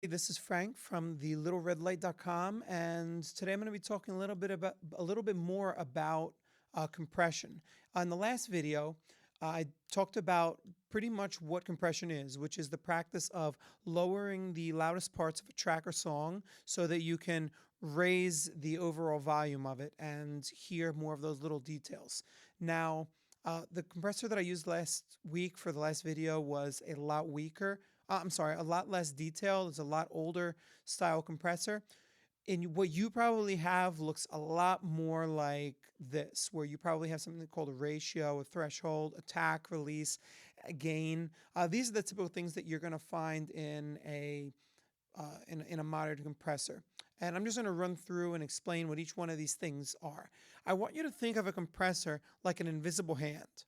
Hey, this is Frank from the littleredlight.com, and today I'm going to be talking a little bit more about compression. In the last video, I talked about pretty much what compression is, which is the practice of lowering the loudest parts of a track or song so that you can raise the overall volume of it and hear more of those little details. Now, the compressor that I used last week for the last video was a lot weaker. A lot less detailed. It's a lot older style compressor. And what you probably have looks a lot more like this, where you probably have something called a ratio, a threshold, attack, release, a gain. These are the typical things that you're going to find in a modern compressor. And I'm just going to run through and explain what each one of these things are. I want you to think of a compressor like an invisible hand.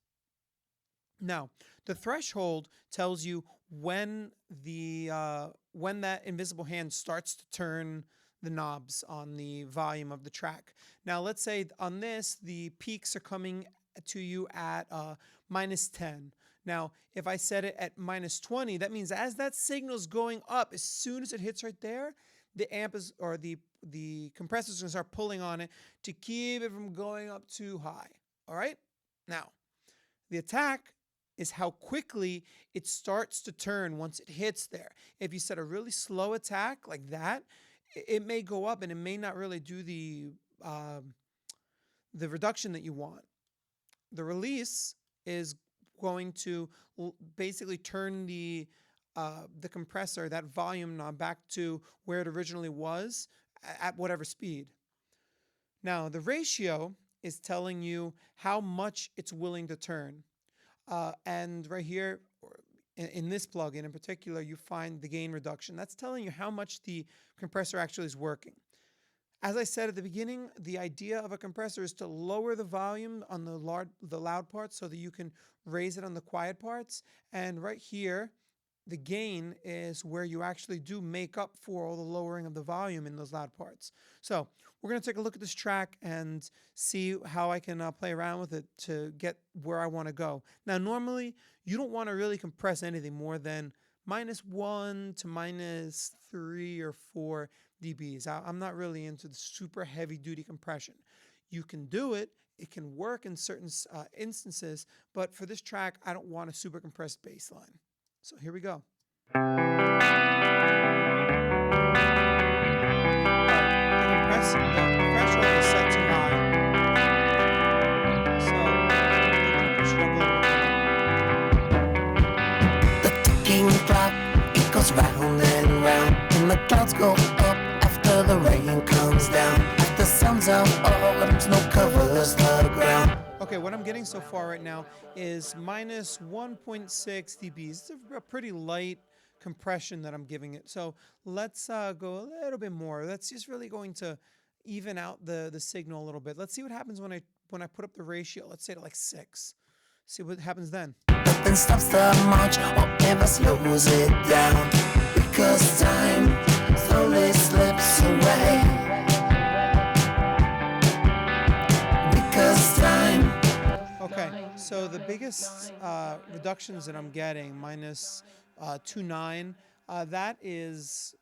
Now, the threshold tells you when that invisible hand starts to turn the knobs on the volume of the track. Now, let's say on this, the peaks are coming to you at -10. Now, if I set it at -20, that means as that signal's going up, as soon as it hits right there, the amp is or the compressor is going to start pulling on it to keep it from going up too high. All right? Now, the attack is how quickly it starts to turn once it hits there. If you set a really slow attack like that, it may go up and it may not really do the reduction that you want. The release is going to basically turn the compressor, that volume knob, back to where it originally was at whatever speed. Now, the ratio is telling you how much it's willing to turn. And right here, in this plugin in particular, you find the gain reduction. That's telling you how much the compressor actually is working. As I said at the beginning, the idea of a compressor is to lower the volume on the loud parts so that you can raise it on the quiet parts. And right here, the gain is where you actually do make up for all the lowering of the volume in those loud parts. So we're going to take a look at this track and see how I can play around with it to get where I want to go. Now, normally, you don't want to really compress anything more than -1 to -3 or 4 dBs. I'm not really into the super heavy-duty compression. You can do it. It can work in certain instances, but for this track, I don't want a super compressed bass line. So here we go. The threshold is set too high. So I'm going to push it up a little bit. The ticking clock, it goes round and round, and the clouds go up after the rain comes down. After suns out autumn, snow covers the ground. Okay, what I'm getting so far right now is -1.6 dBs. It's a pretty light compression that I'm giving it. So let's go a little bit more. That's just really going to even out the signal a little bit. Let's see what happens when I put up the ratio. Let's say to like 6. See what happens then. Nothing stops the march or ever slows it down, because time slowly slips away. Because time. Okay, so the biggest reductions that I'm getting, -2.9, that is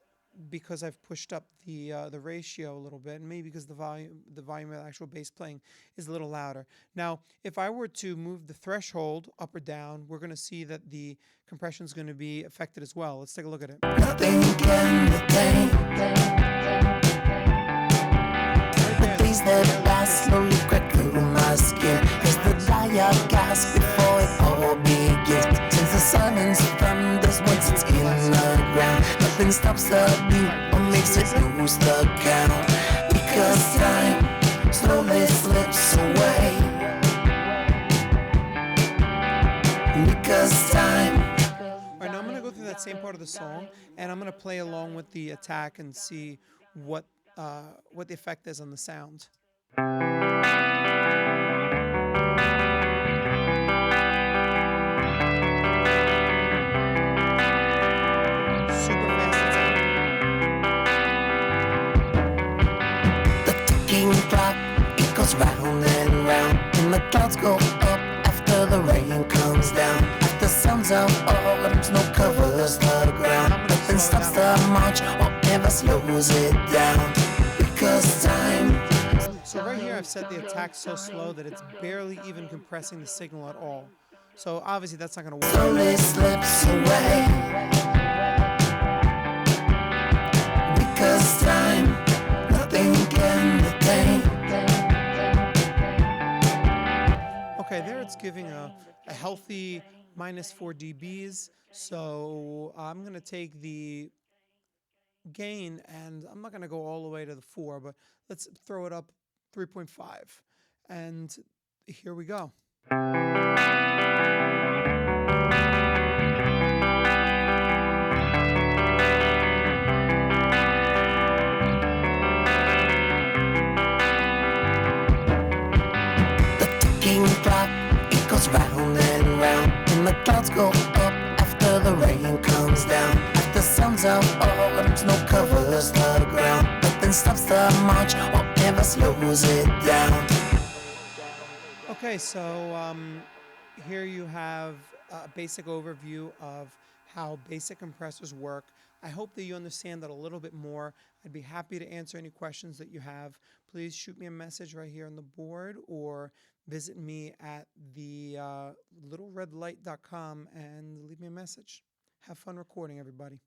because I've pushed up the ratio a little bit, and maybe because the volume of the actual bass playing is a little louder. Now, if I were to move the threshold up or down, we're going to see that the compression is going to be affected as well. Let's take a look at it. Nothing can retain the days that last slowly crack through my skin as the dire gasp before it all begins. Since the silence thunders once it's in the ground, nothing stops the beat or makes it lose the count, because time slowly slips away. Because time. All right, now I'm going to go through that same part of the song, and I'm going to play along with the attack and see what the effect is on the sound. Super fast attack. The ticking clock, it goes round and round, and the clouds go up after the rain comes down. After suns out autumn, snow covers the ground. Nothing stops the much or ever slows it down. Because time. So right here I've set the attack so slow that it's barely even compressing the signal at all. So obviously that's not going to work. Slowly slips away. Because time, nothing can detain. Okay, there it's giving a healthy -4 dBs. So I'm going to take the gain and I'm not going to go all the way to the 4, but let's throw it up 3.5. And here we go. King clock, it goes round and round, and the clouds go up after the rain comes down. After sounds of autumn, snow covers the ground, but then stops the march or ever slows it down. Okay, so here you have a basic overview of how basic compressors work. I hope that you understand that a little bit more. I'd be happy to answer any questions that you have. Please shoot me a message right here on the board or visit me at the littleredlight.com and leave me a message. Have fun recording, everybody.